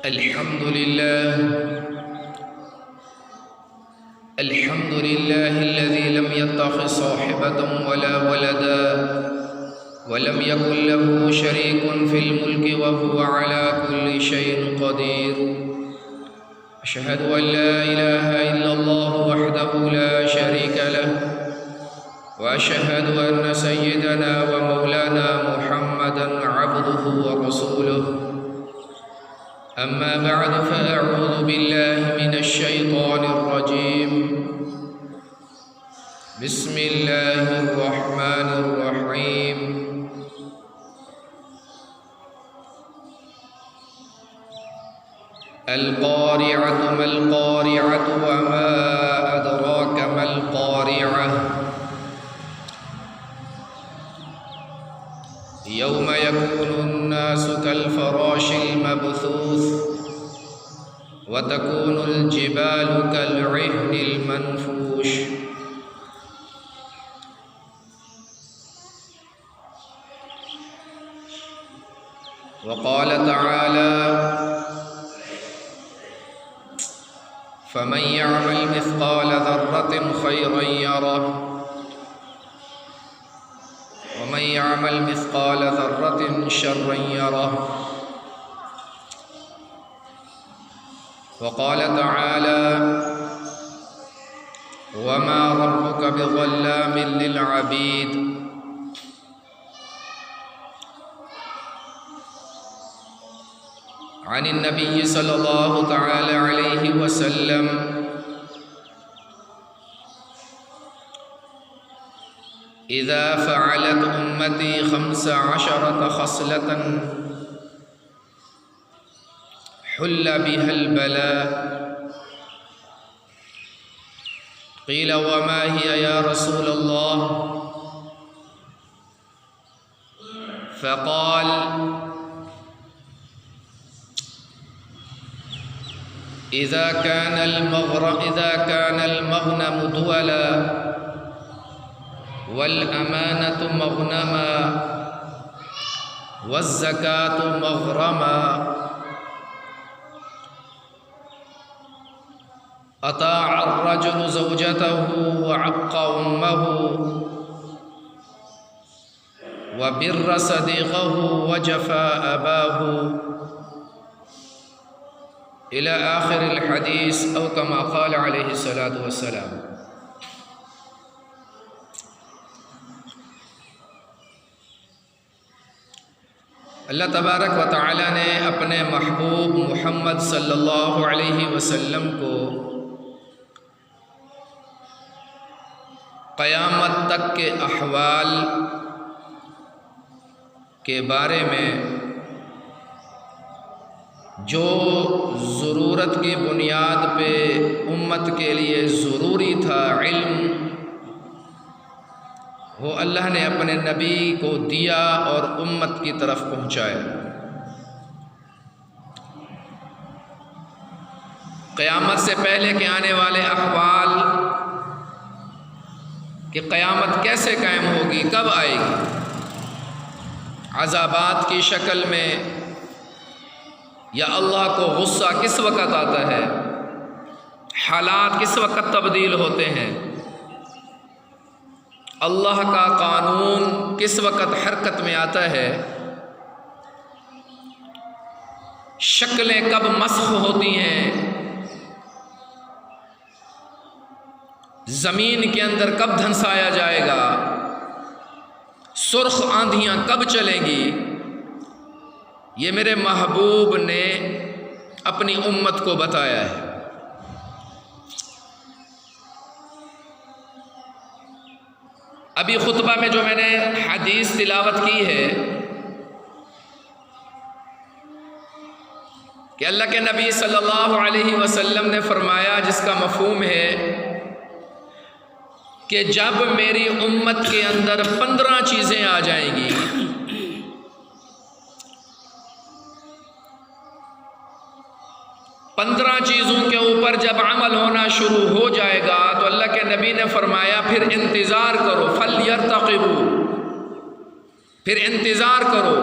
الحمد لله الذي لم يتخذ صاحبة ولا ولدا ولم يكن له شريك في الملك وهو على كل شيء قدير. أشهد أن لا إله إلا الله وحده لا شريك له، وأشهد أن سيدنا ومولانا محمدا عبده ورسوله. أما بعد فأعوذ بالله من الشيطان الرجيم. بسم الله الرحمن الرحيم. القارعة ما القارعة وما أدراك ما القارعة. يوم يكون الناس كالفراش المبثوث وتكون الجبال كالعهن المنفوش. وقال تعالى: فمن يعمل مثقال ذرة خيرا يره ومن يعمل مثقال ذرة شرا يره. وقال تعالى: وما ربك بظلام للعبيد. عن النبي صلى الله تعالى عليه وسلم: إذا فعلت أمتي 15 خصلة حل بها البلاء. قيل: وما هي يا رسول الله؟ فقال: إذا كان المغنم دولا والأمانة مغنما والزكاة مغرما أطاع الرجل زوجته وعق أمه وبر صديقه وجفا أباه إلى آخر الحديث أو كما قال عليه الصلاة والسلام. اللہ تبارک و تعالی نے اپنے محبوب محمد صلی اللہ علیہ وسلم کو قیامت تک کے احوال کے بارے میں جو ضرورت کی بنیاد پہ امت کے لیے ضروری تھا علم، وہ اللہ نے اپنے نبی کو دیا اور امت کی طرف پہنچایا. قیامت سے پہلے کے آنے والے احوال کہ قیامت کیسے قائم ہوگی، کب آئے گی، عذابات کی شکل میں، یا اللہ کو غصہ کس وقت آتا ہے، حالات کس وقت تبدیل ہوتے ہیں، اللہ کا قانون کس وقت حرکت میں آتا ہے، شکلیں کب مسخ ہوتی ہیں، زمین کے اندر کب دھنسایا جائے گا، سرخ آندھیاں کب چلیں گی، یہ میرے محبوب نے اپنی امت کو بتایا ہے. ابھی خطبہ میں جو میں نے حدیث تلاوت کی ہے کہ اللہ کے نبی صلی اللہ علیہ وسلم نے فرمایا، جس کا مفہوم ہے کہ جب میری امت کے اندر 15 چیزیں آ جائیں گی، 15 چیزوں کے اوپر جب عمل ہونا شروع ہو جائے گا تو اللہ کے نبی نے فرمایا پھر انتظار کرو، فَلْيَرْتَقِبُوا، پھر انتظار کرو.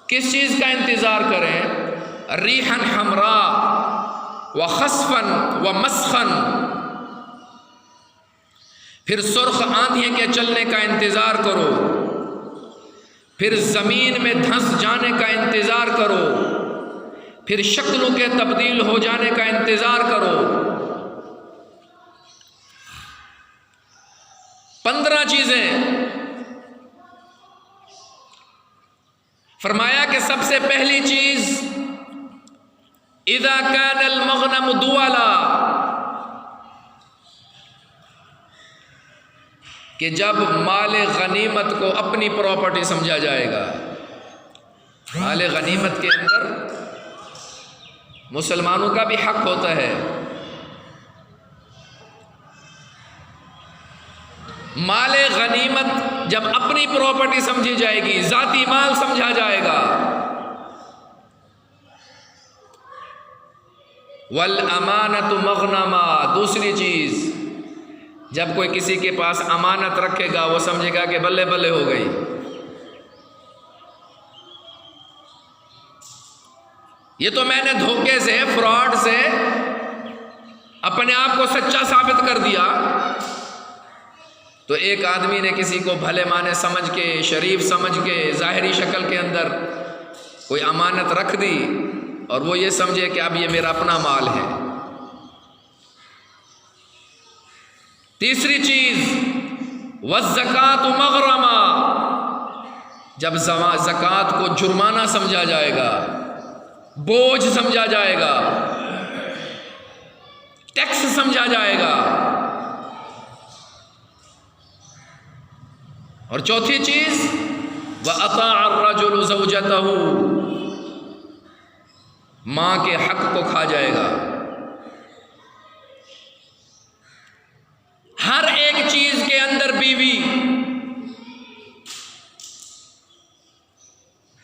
کس چیز کا انتظار کریں؟ ریحن حمرا و خسفن و مسخن، پھر سرخ آندھی کے چلنے کا انتظار کرو، پھر زمین میں دھنس جانے کا انتظار کرو، پھر شکلوں کے تبدیل ہو جانے کا انتظار کرو۔ 15 چیزیں فرمایا کہ سب سے پہلی چیز اذا كان المغنم دولا، کہ جب مال غنیمت کو اپنی پراپرٹی سمجھا جائے گا۔ مال غنیمت کے اندر مسلمانوں کا بھی حق ہوتا ہے، مال غنیمت جب اپنی پراپرٹی سمجھی جائے گی، ذاتی مال سمجھا جائے گا۔ والامانۃ مغنما، دوسری چیز جب کوئی کسی کے پاس امانت رکھے گا وہ سمجھے گا کہ بلے بلے ہو گئی۔ یہ تو میں نے دھوکے سے، فراڈ سے اپنے آپ کو سچا ثابت کر دیا۔ تو ایک آدمی نے کسی کو بھلے مانے سمجھ کے، شریف سمجھ کے، ظاہری شکل کے اندر کوئی امانت رکھ دی اور وہ یہ سمجھے کہ اب یہ میرا اپنا مال ہے۔ تیسری چیز والزکاۃ مغرما، جب زکوٰۃ کو جرمانہ سمجھا جائے گا، بوجھ سمجھا جائے گا، ٹیکس سمجھا جائے گا۔ اور چوتھی چیز وَأَطَاعَ الرَّجُلُ زَوْجَتَهُ، ماں کے حق کو کھا جائے گا۔ ہر ایک چیز کے اندر بیوی،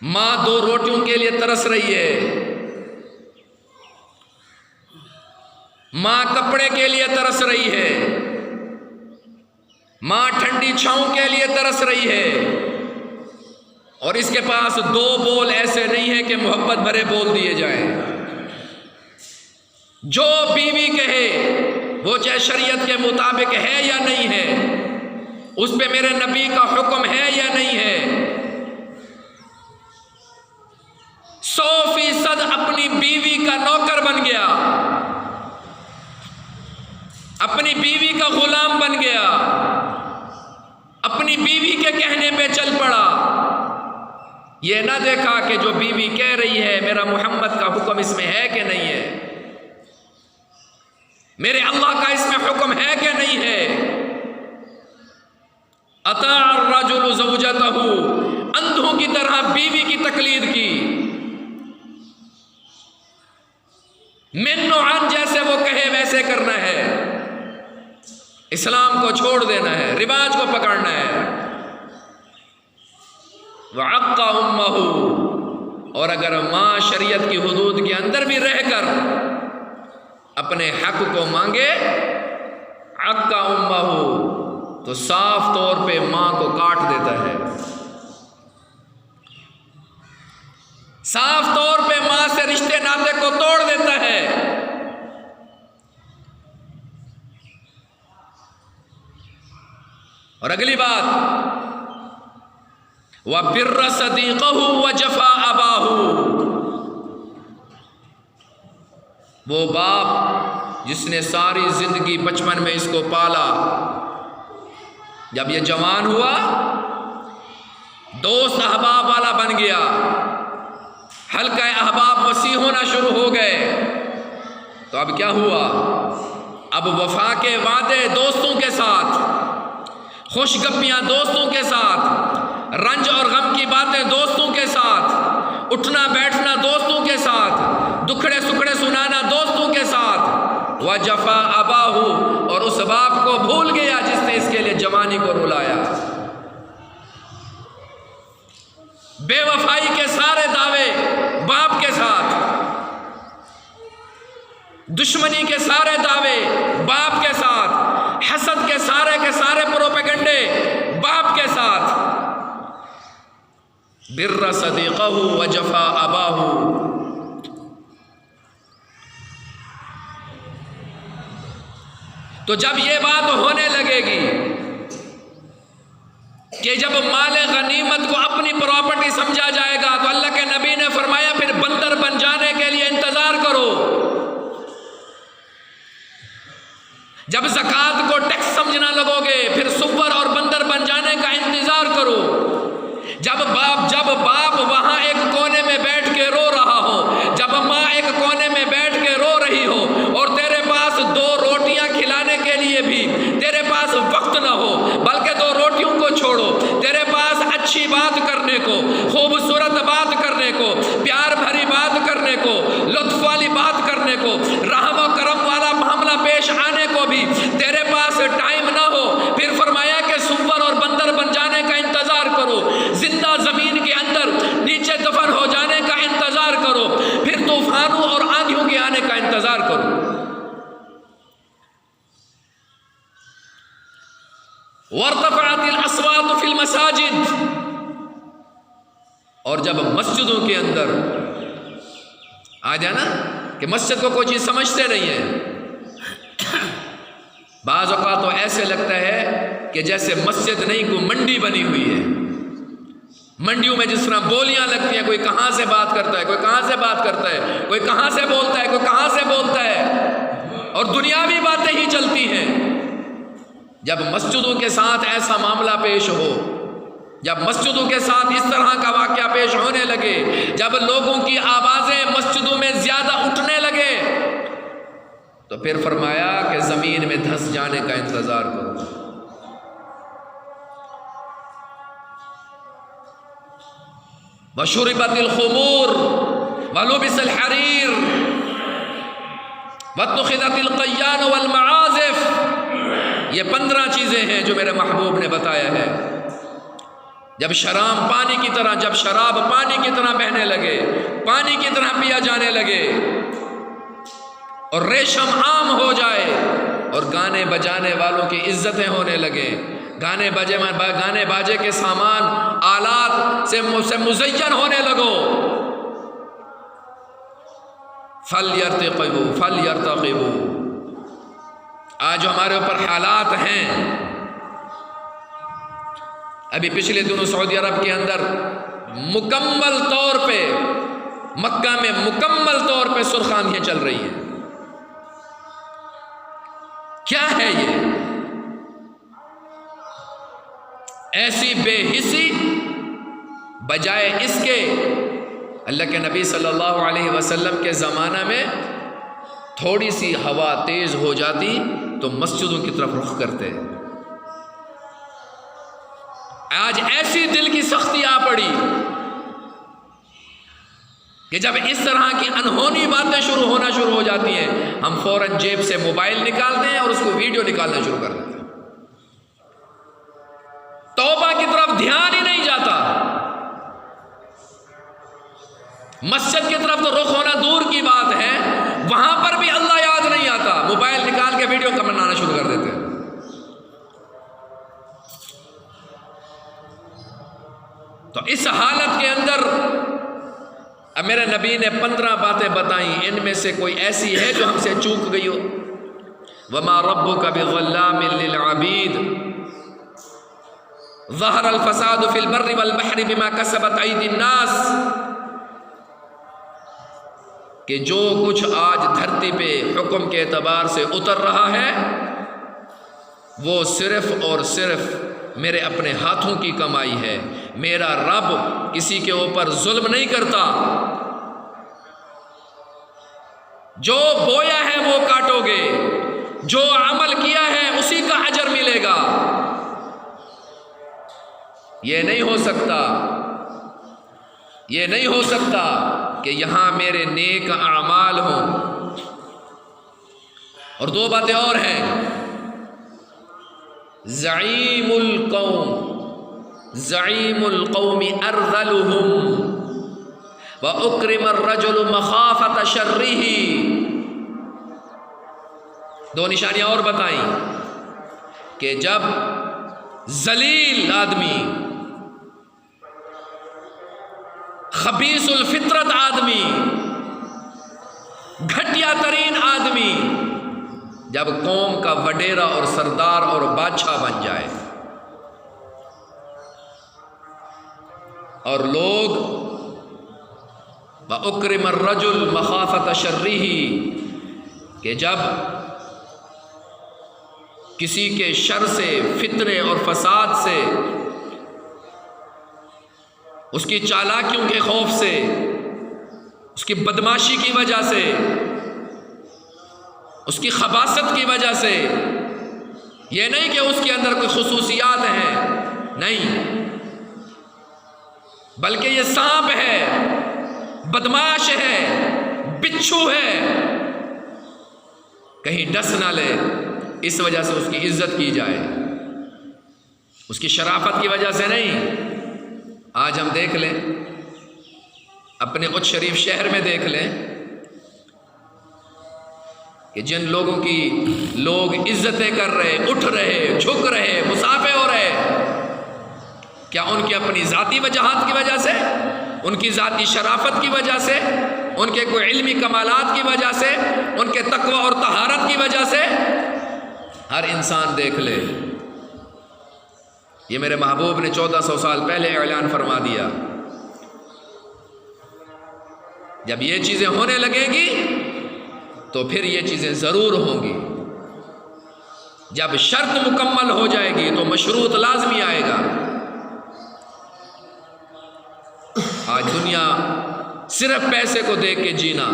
ماں 2 روٹیوں کے لیے ترس رہی ہے، ماں کپڑے کے لیے ترس رہی ہے، ماں ٹھنڈی چھاؤں کے لیے ترس رہی ہے، اور اس کے پاس 2 بول ایسے نہیں ہیں کہ محبت بھرے بول دیے جائیں۔ جو بیوی کہے وہ چاہے شریعت کے مطابق ہے یا نہیں ہے، اس پہ میرے نبی کا حکم ہے یا نہیں ہے، 100% اپنی بیوی کا نوکر بن گیا، اپنی بیوی کا غلام بن گیا، اپنی بیوی کے کہنے پہ چل پڑا۔ یہ نہ دیکھا کہ جو بیوی کہہ رہی ہے میرا محمد کا حکم اس میں ہے کہ نہیں ہے، میرے اللہ کا اس میں حکم ہے کہ نہیں ہے۔ اطاع الرجل زوجته، اندھوں کی طرح بیوی کی تقلید کی، من عن، جیسے وہ کہے ویسے کرنا ہے، اسلام کو چھوڑ دینا ہے، رواج کو پکڑنا ہے۔ وعق امہ، اور اگر ماں شریعت کی حدود کے اندر بھی رہ کر اپنے حق کو مانگے، عق امہ، تو صاف طور پہ ماں کو کاٹ دیتا ہے، صاف طور پہ ماں سے رشتے ناطے کو توڑ دیتا ہے۔ اور اگلی بات وَبِرَّ صَدِيقَهُ وَجَفَا أَبَاهُ، وہ باپ جس نے ساری زندگی بچپن میں اس کو پالا، جب یہ جوان ہوا دوست احباب والا بن گیا، حلقہ احباب وسیع ہونا شروع ہو گئے، تو اب کیا ہوا؟ اب وفا کے وعدے دوستوں کے ساتھ، خوش گپیاں دوستوں کے ساتھ، رنج اور غم کی باتیں دوستوں کے ساتھ، اٹھنا بیٹھنا دوستوں کے ساتھ، دکھڑے سکھڑے سنانا دوستوں کے ساتھ، وجفا اباہو، اور اس باپ کو بھول گیا جس نے اس کے لیے جوانی کو رلایا۔ بے وفائی کے سارے دعوے باپ کے ساتھ، دشمنی کے سارے دعوے باپ کے ساتھ، حسد کے سارے پروپیگنڈے باپ کے ساتھ۔ بر صدیقہ وجفا اباہ، تو جب یہ بات ہونے لگے گی کہ جب مال غنیمت کو اپنی پراپرٹی سمجھا جائے گا تو اللہ کے نبی نے فرمایا پھر بندر بن جانے کے لیے انتظار کرو. جب زکوٰۃ کو ٹیکس سمجھنا لگو گے پھر سور اور بندر بن جانے کا انتظار کرو. جب باپ وہاں ایک کونے میں بیٹھ کے رو رہا ہو، جب ماں ایک کونے میں بیٹھ کے رو رہی ہو اور تیرے پاس 2 روٹیاں کھلانے کے لیے بھی تیرے پاس وقت نہ ہو، بلکہ 2 روٹیوں کو چھوڑو، تیرے پاس اچھی بات کرنے کو، خوبصورت بات کرنے کو، پیار بھری بات کرنے کو، لطف والی بات کرنے کو، رحم و کرم والا معاملہ پیش آنے کو بھی تیرے پاس ٹائم نہ ہو، پھر فرمایا کہ سور اور بندر بن جانے کا انتظار کرو، زندہ زمین کے اندر نیچے دفن ہو جانے کا انتظار کرو، پھر طوفانوں اور آندھیوں کے آنے کا انتظار کرو. وارتفعت الاصوات فی المساجد، اور جب مسجدوں کے اندر آ جانا کہ مسجد کو کوئی چیز سمجھتے نہیں ہے، بعض اوقات تو ایسے لگتا ہے کہ جیسے مسجد نہیں کوئی منڈی بنی ہوئی ہے. منڈیوں میں جس طرح بولیاں لگتی ہیں، کوئی کہاں سے بات کرتا ہے، کوئی کہاں سے بات کرتا ہے، کوئی کہاں سے بولتا ہے، کوئی کہاں سے بولتا ہے، اور دنیاوی باتیں ہی چلتی ہیں. جب مسجدوں کے ساتھ ایسا معاملہ پیش ہو، جب مسجدوں کے ساتھ اس طرح کا واقعہ پیش ہونے لگے، جب لوگوں کی آوازیں مسجدوں میں زیادہ اٹھنے لگے، تو پھر فرمایا کہ زمین میں دھس جانے کا انتظار کرو. وشربت الخمور ولبس الحریر واتخذت القیان والمعازف، یہ 15 چیزیں ہیں جو میرے محبوب نے بتایا ہے. جب شراب پانی کی طرح بہنے لگے، پانی کی طرح پیا جانے لگے، اور ریشم عام ہو جائے، اور گانے بجانے والوں کی عزتیں ہونے لگے، گانے باجے کے سامان آلات سے مزین ہونے لگو. فَلْيَرْتَقِبُوا، آج جو ہمارے اوپر حالات ہیں، ابھی پچھلے دنوں سعودی عرب کے اندر مکمل طور پہ، مکہ میں مکمل طور پہ سرخ آندھیاں چل رہی ہیں. کیا ہے یہ؟ ایسی بے حسی، بجائے اس کے اللہ کے نبی صلی اللہ علیہ وسلم کے زمانہ میں تھوڑی سی ہوا تیز ہو جاتی تو مسجدوں کی طرف رخ کرتے. آج ایسی دل کی سختی آ پڑی کہ جب اس طرح کی انہونی باتیں ہونا شروع ہو جاتی ہیں، ہم فوراً جیب سے موبائل نکالتے ہیں اور اس کو ویڈیو نکالنا شروع کر دیتے ہیں. توبہ کی طرف دھیان ہی نہیں جاتا، مسجد کی طرف تو رخ ہونا دور کی بات ہے، وہاں پر بھی اللہ یاد نہیں آتا، موبائل نکال کے ویڈیو کا بنانا شروع کر دیتے ہیں. تو اس حالت کے اندر اب میرے نبی نے 15 باتیں بتائیں، ان میں سے کوئی ایسی ہے جو ہم سے چوک گئی ہو؟ وَمَا رَبُّكَ بِظَلَّامٍ لِّلْعَبِيدِ ظَهَرَ الْفَسَادُ فِي الْبَرِّ وَالْبَحْرِ بِمَا كَسَبَتْ أَيْدِي النَّاسِ، کہ جو کچھ آج دھرتی پہ حکم کے اعتبار سے اتر رہا ہے وہ صرف اور صرف میرے اپنے ہاتھوں کی کمائی ہے. میرا رب کسی کے اوپر ظلم نہیں کرتا، جو بویا ہے وہ کاٹو گے، جو عمل کیا ہے اسی کا اجر ملے گا. یہ نہیں ہو سکتا کہ یہاں میرے نیک اعمال ہوں. اور 2 باتیں اور ہیں. زعیم القوم ارذلهم واکرم الرجل مخافۃ شرہ، 2 نشانیاں اور بتائیں کہ جب ذلیل آدمی، خبیث الفطرت آدمی، گھٹیا ترین آدمی جب قوم کا وڈیرا اور سردار اور بادشاہ بن جائے اور لوگ وَأُكْرِمَ الرَّجُلُ مَخَافَةَ شَرِّهِ کہ جب کسی کے شر سے، فتنے اور فساد سے، اس کی چالاکیوں کے خوف سے، اس کی بدماشی کی وجہ سے، اس کی خباثت کی وجہ سے، یہ نہیں کہ اس کے اندر کوئی خصوصیات ہیں، نہیں، بلکہ یہ سانپ ہے، بدماش ہے، بچھو ہے، کہیں ڈس نہ لے، اس وجہ سے اس کی عزت کی جائے، اس کی شرافت کی وجہ سے نہیں۔ آج ہم دیکھ لیں، اپنے اچ شریف شہر میں دیکھ لیں کہ جن لوگوں کی لوگ عزتیں کر رہے، اٹھ رہے، جھک رہے، مصافحے ہو رہے، کیا ان کی اپنی ذاتی وجہات کی وجہ سے، ان کی ذاتی شرافت کی وجہ سے، ان کے کوئی علمی کمالات کی وجہ سے، ان کے تقوی اور طہارت کی وجہ سے؟ ہر انسان دیکھ لے، یہ میرے محبوب نے 1400 سال پہلے اعلان فرما دیا، جب یہ چیزیں ہونے لگیں گی تو پھر یہ چیزیں ضرور ہوں گی، جب شرط مکمل ہو جائے گی تو مشروط لازمی آئے گا۔ آج دنیا صرف پیسے کو دیکھ کے جینا،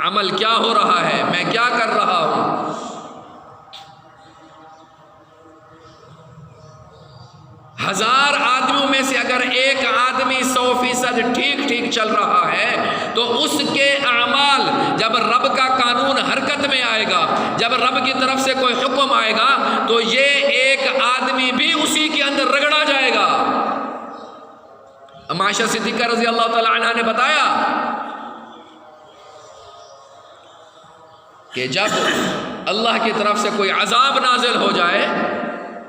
عمل کیا ہو رہا ہے، میں کیا کر رہا ہوں، ہزار آدمیوں میں سے اگر ایک آدمی 100% ٹھیک چل رہا ہے تو اس کے اعمال جب رب کا قانون حرکت میں آئے گا، جب رب کی طرف سے کوئی حکم آئے گا تو یہ ایک آدمی بھی اسی کے اندر رگڑا جائے گا۔ عائشہ صدیقہ رضی اللہ تعالی عنہ نے بتایا کہ جب اللہ کی طرف سے کوئی عذاب نازل ہو جائے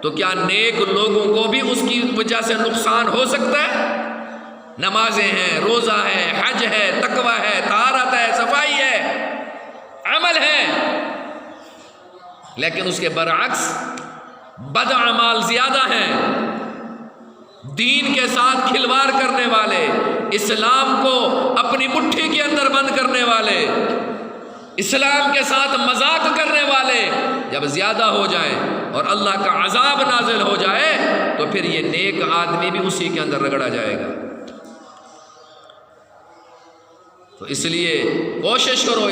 تو کیا نیک لوگوں کو بھی اس کی وجہ سے نقصان ہو سکتا ہے؟ نمازیں ہیں، روزہ ہے، حج ہے، تقوی ہے، طہارت ہے، صفائی ہے، عمل ہے، لیکن اس کے برعکس بد اعمال زیادہ ہیں، دین کے ساتھ کھلواڑ کرنے والے، اسلام کو اپنی مٹھی کے اندر بند کرنے والے، اسلام کے ساتھ مذاق کرنے والے جب زیادہ ہو جائیں اور اللہ کا عذاب نازل ہو جائے تو پھر یہ نیک آدمی بھی اسی کے اندر رگڑا جائے گا۔ تو اس لیے کوشش کرو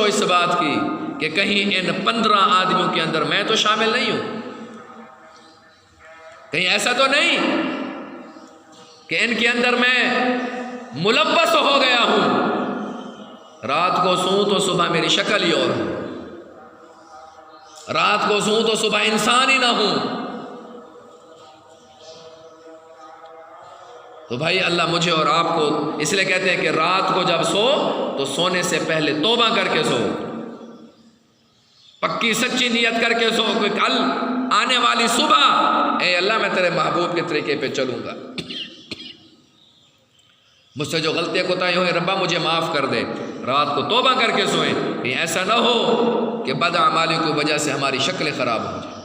اس بات کی کہ کہیں ان 15 آدمیوں کے اندر میں تو شامل نہیں ہوں، کہیں ایسا تو نہیں کہ ان کے اندر میں ملبس ہو گیا ہوں، رات کو سوں تو صبح میری شکل ہی اور ہوں، رات کو سوں تو صبح انسان ہی نہ ہوں۔ تو بھائی اللہ مجھے اور آپ کو اس لیے کہتے ہیں کہ رات کو جب سو تو سونے سے پہلے توبہ کر کے سو، پکی سچی نیت کر کے سو کہ کل آنے والی صبح اے اللہ میں تیرے محبوب کے طریقے پہ چلوں گا، مجھ سے جو غلطیاں کوتاہی ہوئیں ربا مجھے معاف کر دے، رات کو توبہ کر کے سوئیں، کہیں ایسا نہ ہو کہ بد اعمالی کی وجہ سے ہماری شکلیں خراب ہو جائیں۔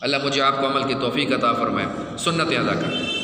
اللہ مجھے آپ کو عمل کی توفیق عطا فرمائے، سنتیں ادا کریں۔